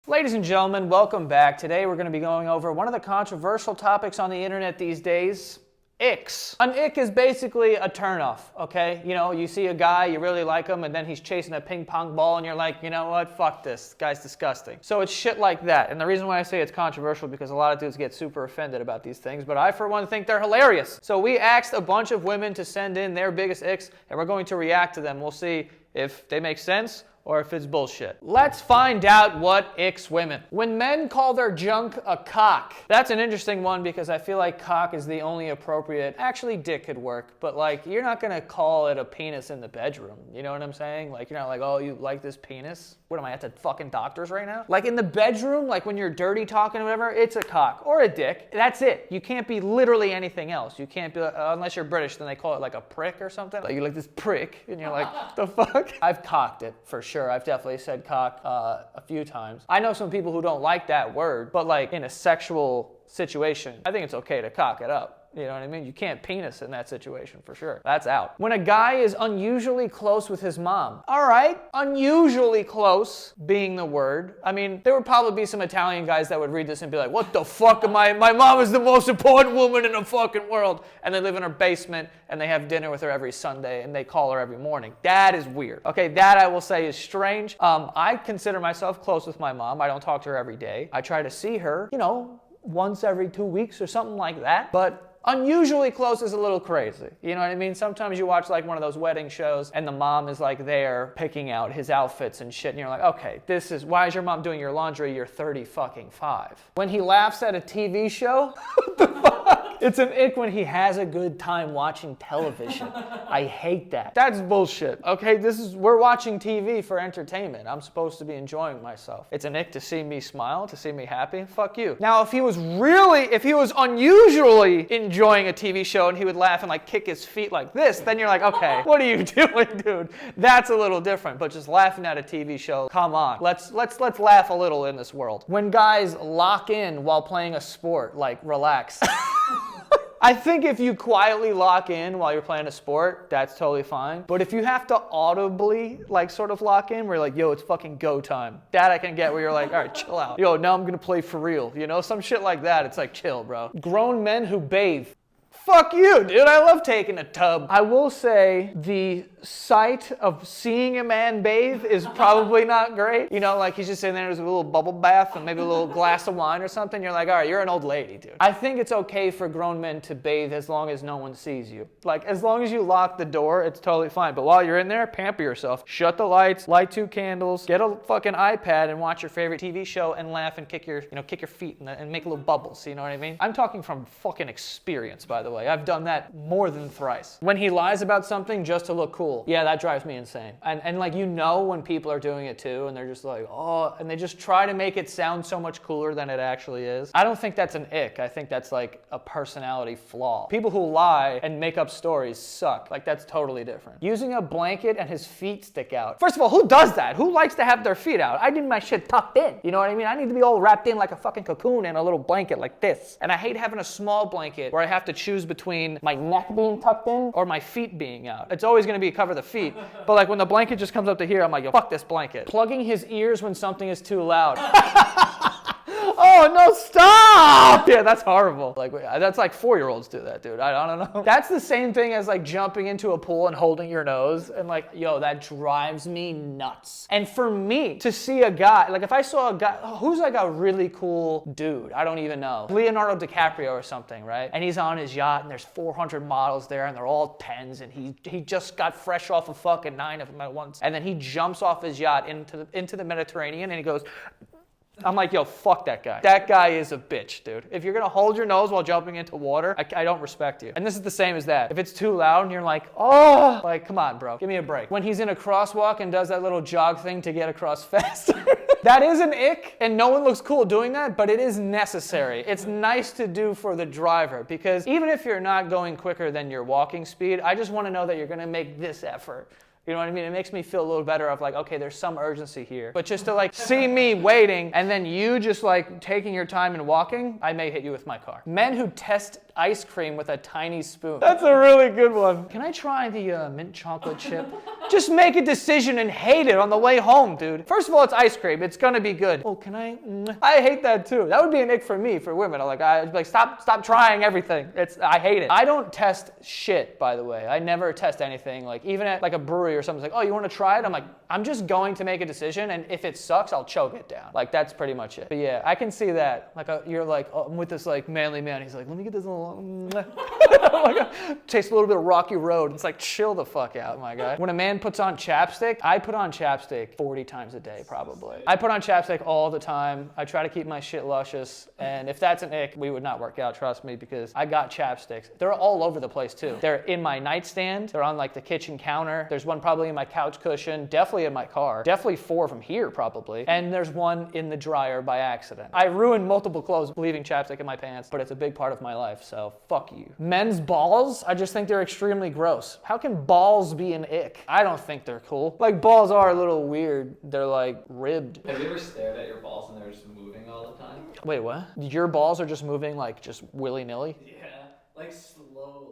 Ladies and gentlemen, welcome back. Today we're going to be going over one of the controversial topics on the internet these days, Icks. An ick is basically a turnoff, okay? You know, you see a guy, you really like him, and then he's chasing a ping pong ball, and you're like, you know what, fuck this guy's disgusting. So it's shit like that. And the reason why I say it's controversial because a lot of dudes get super offended about these things, but I, for one, think they're hilarious. So we asked a bunch of women to send in their biggest icks, and we're going to react to them. We'll see if they make sense or if it's bullshit. Let's find out what icks women. When men call their junk a cock. That's an interesting one because I feel like cock is the only appropriate, actually dick could work, but like you're not gonna call it a penis in the bedroom. You know what I'm saying? Like you're not like, oh, you like this penis? What am I at the fucking doctor's right now? Like in the bedroom, like when you're dirty talking or whatever, it's a cock or a dick. That's it. You can't be literally anything else. You can't be, unless you're British, then they call it like a prick or something. Like you like this prick and you're like, the fuck? I've cocked it for sure. I've definitely said cock a few times. I know some people who don't like that word, but like in a sexual situation, I think it's okay to cock it up. You know what I mean? You can't penis in that situation for sure. That's out. When a guy is unusually close with his mom. All right, unusually close being the word. I mean, there would probably be some Italian guys that would read this and be like, what the fuck am I? My mom is the most important woman in the fucking world. And they live in her basement and they have dinner with her every Sunday and they call her every morning. That is weird. Okay, that I will say is strange. I consider myself close with my mom. I don't talk to her every day. I try to see her, you know, once every 2 weeks or something like that. But unusually close is a little crazy. You know what I mean? Sometimes you watch like one of those wedding shows and the mom is like there picking out his outfits and shit and you're like, okay, why is your mom doing your laundry? You're 30 fucking 5. When he laughs at a TV show, what the fuck? It's an ick when he has a good time watching television. I hate that. That's bullshit. Okay, we're watching TV for entertainment. I'm supposed to be enjoying myself. It's an ick to see me smile, to see me happy. Fuck you. Now, if he was unusually enjoying a TV show and he would laugh and like kick his feet like this, then you're like, okay, what are you doing, dude? That's a little different, but just laughing at a TV show, come on. Let's laugh a little in this world. When guys lock in while playing a sport, like relax. I think if you quietly lock in while you're playing a sport, that's totally fine. But if you have to audibly like sort of lock in, where you're like, yo, it's fucking go time. That I can get where you're like, all right, chill out. Yo, now I'm gonna play for real. You know, some shit like that. It's like, chill, bro. Grown men who bathe. Fuck you, dude. I love taking a tub. I will say the sight of seeing a man bathe is probably not great. You know, like he's just sitting there with a little bubble bath and maybe a little glass of wine or something. You're like, all right, you're an old lady, dude. I think it's okay for grown men to bathe as long as no one sees you. Like, as long as you lock the door, it's totally fine. But while you're in there, pamper yourself. Shut the lights, light 2 candles, get a fucking iPad and watch your favorite TV show and laugh and kick your feet and make little bubbles. You know what I mean? I'm talking from fucking experience, by the way. I've done that more than thrice. When he lies about something just to look cool, yeah, that drives me insane. And like, you know when people are doing it too, and they're just like, oh, and they just try to make it sound so much cooler than it actually is. I don't think that's an ick. I think that's like a personality flaw. People who lie and make up stories suck. Like, that's totally different. Using a blanket and his feet stick out. First of all, who does that? Who likes to have their feet out? I need my shit tucked in. You know what I mean? I need to be all wrapped in like a fucking cocoon in a little blanket like this. And I hate having a small blanket where I have to choose between my neck being tucked in or my feet being out. It's always gonna be cover the feet. But like when the blanket just comes up to here, I'm like, yo, fuck this blanket. Plugging his ears when something is too loud. Oh, no, stop! Yeah, that's horrible. Like, that's like 4-year-olds do that, dude. I don't know. That's the same thing as like jumping into a pool and holding your nose and like, yo, that drives me nuts. And for me to see a guy, like if I saw a guy, who's like a really cool dude? I don't even know. Leonardo DiCaprio or something, right? And he's on his yacht and there's 400 models there and they're all 10s and he just got fresh off of fucking 9 of them at once. And then he jumps off his yacht into the Mediterranean and he goes, I'm like, yo, fuck that guy. That guy is a bitch, dude. If you're gonna hold your nose while jumping into water, I don't respect you. And this is the same as that. If it's too loud and you're like, oh, like, come on, bro, give me a break. When he's in a crosswalk and does that little jog thing to get across faster, that is an ick, and no one looks cool doing that, but it is necessary. It's nice to do for the driver, because even if you're not going quicker than your walking speed, I just wanna know that you're gonna make this effort. You know what I mean? It makes me feel a little better of like, okay, there's some urgency here. But just to like see me waiting and then you just like taking your time and walking, I may hit you with my car. Men who test ice cream with a tiny spoon. That's a really good one. Can I try the mint chocolate chip? Just make a decision and hate it on the way home, dude. First of all, it's ice cream. It's gonna be good. Oh, can I? I hate that too. That would be an ick for me, for women. I'd like, stop trying everything. I hate it. I don't test shit, by the way. I never test anything. Like even at like a brewery or something, like, oh, you want to try it? I'm like, I'm just going to make a decision, and if it sucks, I'll choke it down. Like that's pretty much it. But yeah, I can see that. Like you're like, oh, I'm with this like manly man. He's like, let me get this little. Taste a little bit of Rocky Road. It's like, chill the fuck out, my guy. When a man puts on chapstick, I put on chapstick 40 times a day, probably. I put on chapstick all the time. I try to keep my shit luscious, and if that's an ick, we would not work out, trust me, because I got chapsticks. They're all over the place too. They're in my nightstand. They're on like the kitchen counter. There's one probably in my couch cushion, definitely in my car. Definitely 4 from here, probably. And there's one in the dryer by accident. I ruined multiple clothes leaving chapstick in my pants, but it's a big part of my life, so fuck you. Men's balls, I just think they're extremely gross. How can balls be an ick? I don't think they're cool. Like balls are a little weird. They're like ribbed. Have you ever stared at your balls and they're just moving all the time? Wait, what? Your balls are just moving like just willy-nilly? Yeah, like slowly.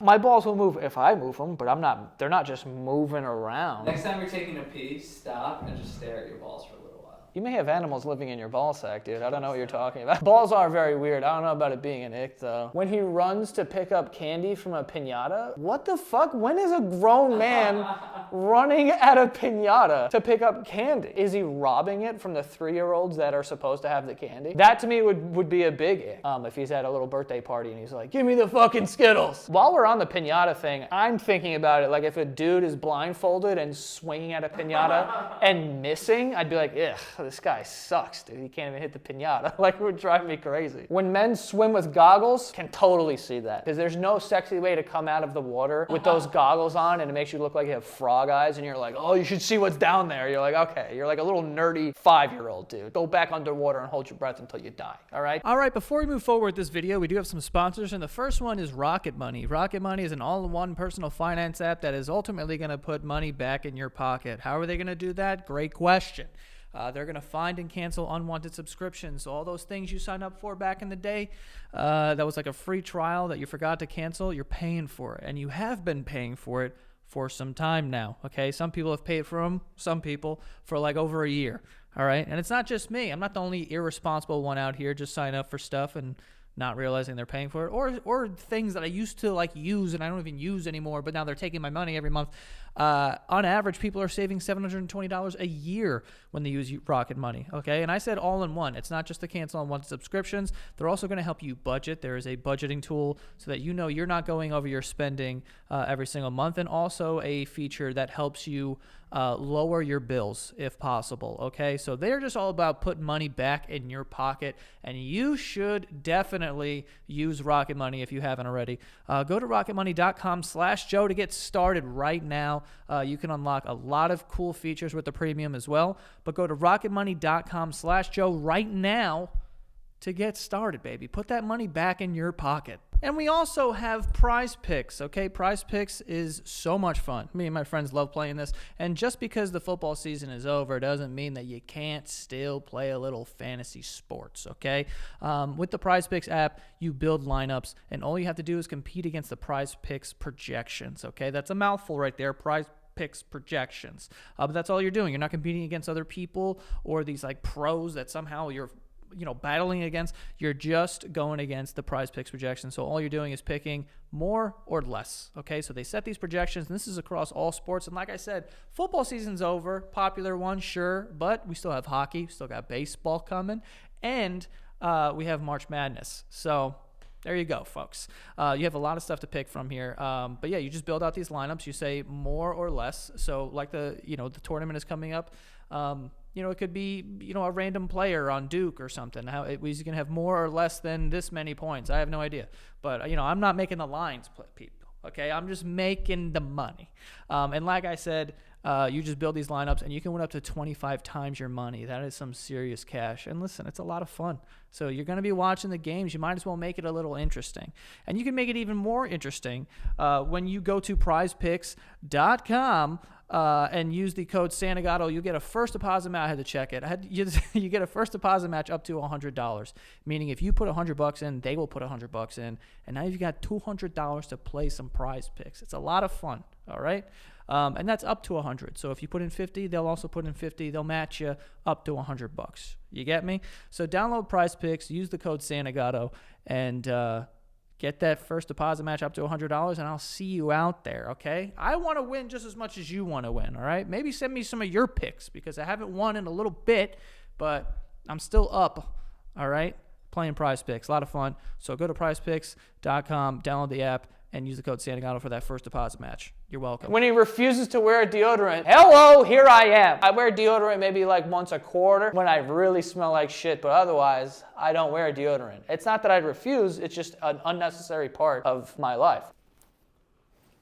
My balls will move if I move them, but they're not just moving around. Next time you're taking a pee, stop and just stare at your balls for a little while. You may have animals living in your ball sack, dude. I don't know what you're talking about. Balls are very weird. I don't know about it being an ick, though. When he runs to pick up candy from a piñata, what the fuck? When is a grown man running at a piñata to pick up candy? Is he robbing it from the 3-year-olds that are supposed to have the candy? That to me would be a big ick. If he's at a little birthday party and he's like, give me the fucking Skittles. While we're on the piñata thing, I'm thinking about it like if a dude is blindfolded and swinging at a piñata and missing, I'd be like, ugh, this guy sucks, dude. He can't even hit the piñata. Like, it would drive me crazy. When men swim with goggles, can totally see that. Because there's no sexy way to come out of the water with those goggles on and it makes you look like you have frog eyes and you're like, oh, you should see what's down there. You're like, okay. You're like a little nerdy 5-year-old, dude. Go back underwater and hold your breath until you die, all right? All right, before we move forward with this video, we do have some sponsors, and the first one is Rocket Money. Rocket Money is an all-in-one personal finance app that is ultimately going to put money back in your pocket. How are they going to do that? Great question. They're going to find and cancel unwanted subscriptions. So all those things you signed up for back in the day, that was like a free trial that you forgot to cancel, you're paying for it. And you have been paying for it for some time now, okay? Some people have paid for them, some people for like over a year, all right? And it's not just me. I'm not the only irresponsible one out here just signing up for stuff and not realizing they're paying for it, or things that I used to like use and I don't even use anymore, but now they're taking my money every month. On average, people are saving $720 a year when they use Rocket Money, okay? And I said all in one. It's not just the cancel on one subscriptions. They're also going to help you budget. There is a budgeting tool so that you know you're not going over your spending every single month, and also a feature that helps you lower your bills if possible, okay? So they're just all about putting money back in your pocket, and you should definitely use Rocket Money if you haven't already. Go to rocketmoney.com/Joe to get started right now. You can unlock a lot of cool features with the premium as well, but go to rocketmoney.com/Joe right now to get started, baby. Put that money back in your pocket. And we also have Prize Picks, okay? Prize Picks is so much fun. Me and my friends love playing this. And just because the football season is over doesn't mean that you can't still play a little fantasy sports, okay? With the Prize Picks app, you build lineups, and all you have to do is compete against the Prize Picks projections, okay? That's a mouthful right there, Prize Picks projections. But that's all you're doing. You're not competing against other people or these like pros that somehow you're battling against. You're just going against the Prize Picks projections. So all you're doing is picking more or less, okay? So they set these projections, and this is across all sports. And like I said, football season's over. Popular one, sure, but we still have hockey, still got baseball coming, and we have March Madness. So there you go, folks. You have a lot of stuff to pick from here. But yeah, you just build out these lineups. You say more or less. So like the tournament is coming up. It could be, a random player on Duke or something. He's going to have more or less than this many points. I have no idea. But, I'm not making the lines, people, okay? I'm just making the money. And like I said, you just build these lineups, and you can win up to 25 times your money. That is some serious cash. And listen, it's a lot of fun. So you're going to be watching the games. You might as well make it a little interesting. And you can make it even more interesting when you go to prizepicks.com and use the code Santagato, you get a first deposit match. I had to check it. You get a first deposit match up to $100, meaning if you put $100 in, they will put $100 in, and now you've got $200 to play some prize picks. It's a lot of fun, all right? And that's up to 100. So if you put in 50, they'll also put in 50. They'll match you up to $100. You get me? So download Prize Picks, use the code Santagato, and get that first deposit match up to $100, and I'll see you out there, okay? I want to win just as much as you want to win, all right? Maybe send me some of your picks because I haven't won in a little bit, but I'm still up, all right? Playing Prize Picks. A lot of fun. So go to prizepicks.com, download the app, and use the code Santagato for that first deposit match. You're welcome. When he refuses to wear a deodorant, hello, here I am. I wear deodorant maybe like once a quarter when I really smell like shit, but otherwise, I don't wear deodorant. It's not that I refuse, it's just an unnecessary part of my life.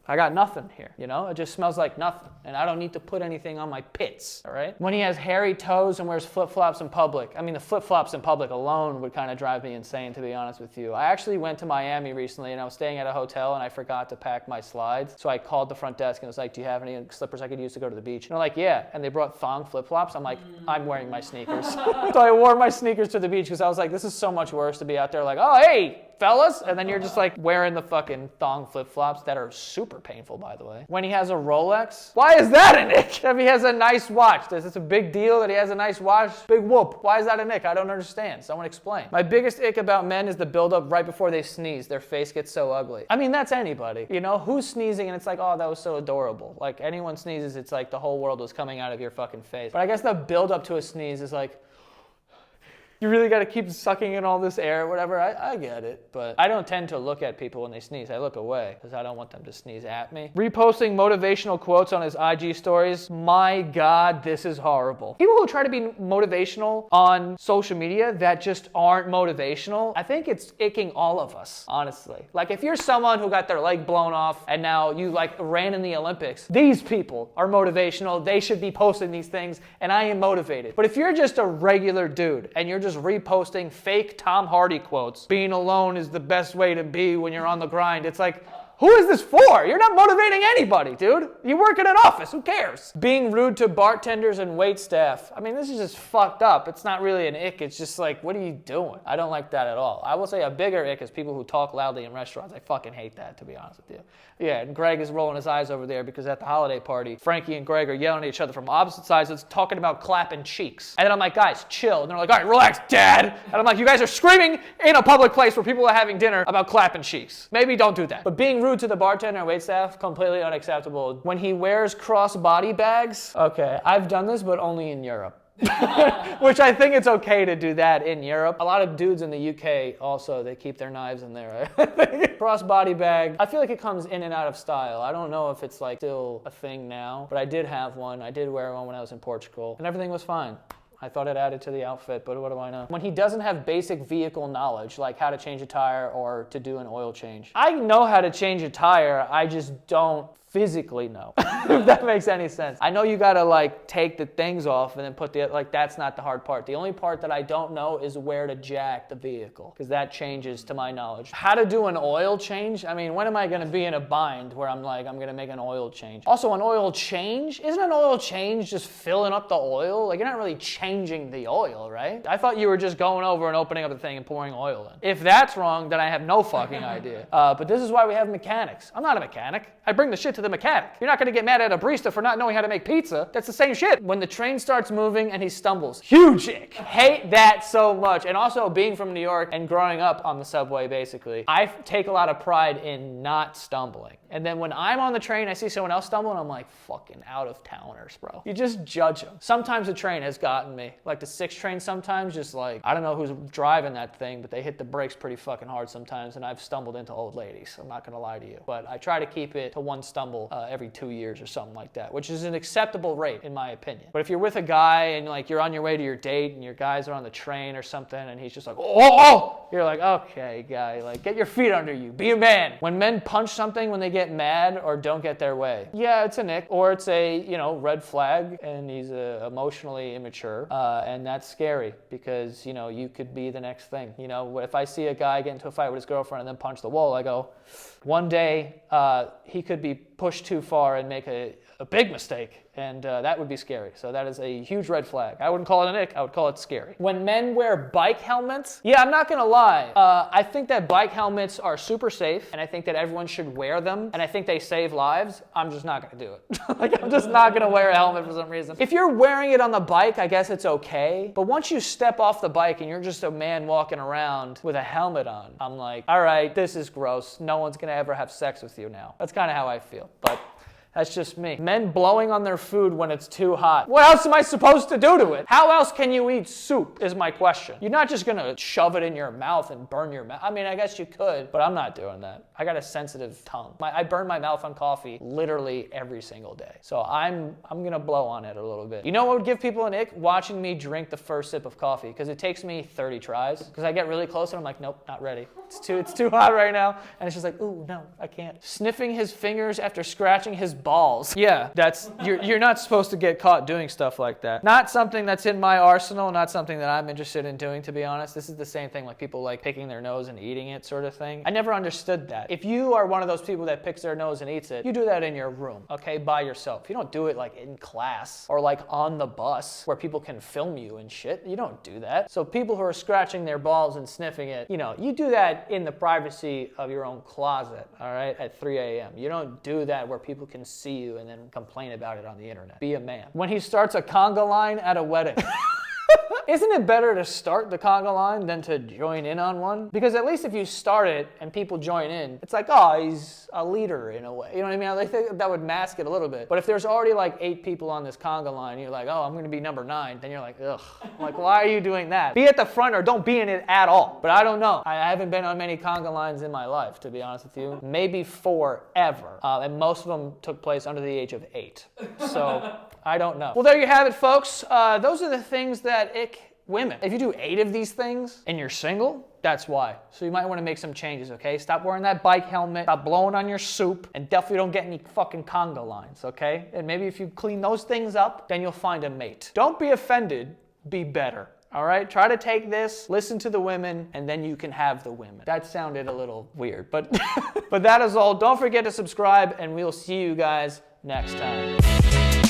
I got nothing here, you know? It just smells like nothing, and I don't need to put anything on my pits, all right? When he has hairy toes and wears flip-flops in public, I mean, the flip-flops in public alone would kind of drive me insane, to be honest with you. I actually went to Miami recently, and I was staying at a hotel, and I forgot to pack my slides, so I called the front desk and was like, do you have any slippers I could use to go to the beach? And they're like, yeah, and they brought thong flip-flops. I'm like, I'm wearing my sneakers. So I wore my sneakers to the beach because I was like, this is so much worse to be out there like, oh, hey, fellas, and then you're just like wearing the fucking thong flip-flops that are super painful, by the way. When he has a Rolex, why is that an ick? If he has a nice watch, is this a big deal that he has a nice watch? Big whoop. Why is that an ick? I don't understand. Someone explain. My biggest ick about men is the buildup right before they sneeze. Their face gets so ugly. I mean, that's anybody. You know, who's sneezing and it's like, oh, that was so adorable. Like, anyone sneezes, it's like the whole world was coming out of your fucking face. But I guess the buildup to a sneeze is like, you really got to keep sucking in all this air or whatever. I get it, but I don't tend to look at people when they sneeze. I look away because I don't want them to sneeze at me. Reposting motivational quotes on his IG stories. My God, this is horrible. People who try to be motivational on social media that just aren't motivational, I think it's icking all of us, honestly. Like, if you're someone who got their leg blown off and now you like ran in the Olympics, these people are motivational. They should be posting these things, and I am motivated. But if you're just a regular dude and you're just reposting fake Tom Hardy quotes, being alone is the best way to be when you're on the grind, it's like, who is this for? You're not motivating anybody, dude. You work in an office. Who cares? Being rude to bartenders and wait staff. I mean, this is just fucked up. It's not really an ick. It's just like, what are you doing? I don't like that at all. I will say a bigger ick is people who talk loudly in restaurants. I fucking hate that, to be honest with you. Yeah, and Greg is rolling his eyes over there because at the holiday party, Frankie and Greg are yelling at each other from opposite sides. It's talking about clapping cheeks. And then I'm like, guys, chill. And they're like, all right, relax, Dad. And I'm like, you guys are screaming in a public place where people are having dinner about clapping cheeks. Maybe don't do that. But being rude to the bartender and waitstaff, completely unacceptable. When he wears cross-body bags, okay, I've done this, but only in Europe. Which I think it's okay to do that in Europe. A lot of dudes in the UK also, they keep their knives in there. Right? Cross-body bag, I feel like it comes in and out of style. I don't know if it's like still a thing now, but I did have one. I did wear one when I was in Portugal, and everything was fine. I thought it added to the outfit, but what do I know? When he doesn't have basic vehicle knowledge, like how to change a tire or to do an oil change. I know how to change a tire, I just don't physically know, if that makes any sense. I know you gotta like take the things off and then put the, like that's not the hard part. The only part that I don't know is where to jack the vehicle, because that changes to my knowledge. How to do an oil change? I mean, when am I gonna be in a bind where I'm like, I'm gonna make an oil change? Also, an oil change? Isn't an oil change just filling up the oil? Like, you're not really changing the oil, right? I thought you were just going over and opening up the thing and pouring oil in. If that's wrong, then I have no fucking idea. But this is why we have mechanics. I'm not a mechanic. I bring the shit to the mechanic. You're not gonna get mad at a barista for not knowing how to make pizza. That's the same shit. When the train starts moving and he stumbles, huge ick. Hate that so much. And also, being from New York and growing up on the subway, basically, I take a lot of pride in not stumbling. And then when I'm on the train, I see someone else stumbling, I'm like, fucking out of towners, bro. You just judge them. Sometimes the train has gotten me. Like the 6 train sometimes, just like, I don't know who's driving that thing, but they hit the brakes pretty fucking hard sometimes, and I've stumbled into old ladies. I'm not gonna lie to you. But I try to keep it to one stumble every 2 years or something like that, which is an acceptable rate in my opinion. But if you're with a guy and like you're on your way to your date and your guys are on the train or something and he's just like, oh, you're like, okay, guy, like get your feet under you, be a man. When men punch something when they get mad or don't get their way, yeah, it's a nick, or it's a, you know, red flag, and he's emotionally immature, and that's scary because, you know, you could be the next thing. You know, if I see a guy get into a fight with his girlfriend and then punch the wall, I go, one day he could be push too far and make a big mistake, and that would be scary. So that is a huge red flag. I wouldn't call it an ick, I would call it scary. When men wear bike helmets, yeah, I'm not gonna lie. I think that bike helmets are super safe, and I think that everyone should wear them, and I think they save lives. I'm just not gonna do it. Like, I'm just not gonna wear a helmet for some reason. If you're wearing it on the bike, I guess it's okay, but once you step off the bike and you're just a man walking around with a helmet on, I'm like, all right, this is gross. No one's gonna ever have sex with you now. That's kind of how I feel, but that's just me. Men blowing on their food when it's too hot. What else am I supposed to do to it? How else can you eat soup is my question. You're not just gonna shove it in your mouth and burn your mouth. I mean, I guess you could, but I'm not doing that. I got a sensitive tongue. I burn my mouth on coffee literally every single day. So I'm gonna blow on it a little bit. You know what would give people an ick? Watching me drink the first sip of coffee, because it takes me 30 tries. Because I get really close and I'm like, nope, not ready. It's too hot right now. And it's just like, ooh, no, I can't. Sniffing his fingers after scratching his balls. Yeah, you're not supposed to get caught doing stuff like that. Not something that's in my arsenal, not something that I'm interested in doing, to be honest. This is the same thing like people like picking their nose and eating it sort of thing. I never understood that. If you are one of those people that picks their nose and eats it, you do that in your room, okay, by yourself. You don't do it like in class or like on the bus where people can film you and shit. You don't do that. So people who are scratching their balls and sniffing it, you do that in the privacy of your own closet, all right, at 3 a.m. You don't do that where people can see you and then complain about it on the internet. Be a man. When he starts a conga line at a wedding. Isn't it better to start the conga line than to join in on one? Because at least if you start it and people join in, it's like, oh, he's a leader in a way. You know what I mean? I think that would mask it a little bit. But if there's already like 8 people on this conga line, and you're like, oh, I'm gonna be number 9, then you're like, ugh. Like, why are you doing that? Be at the front or don't be in it at all. But I don't know. I haven't been on many conga lines in my life, to be honest with you. Maybe 4 ever. And most of them took place under the age of 8. So I don't know. Well, there you have it, folks. Those are the things that ick women. If you do 8 of these things and you're single, that's why. So you might want to make some changes, okay? Stop wearing that bike helmet, stop blowing on your soup, and definitely don't get any fucking conga lines, okay? And maybe if you clean those things up, then you'll find a mate. Don't be offended, be better. All right, try to take this, listen to the women, and then you can have the women. That sounded a little weird, but but that is all. Don't forget to subscribe, and we'll see you guys next time.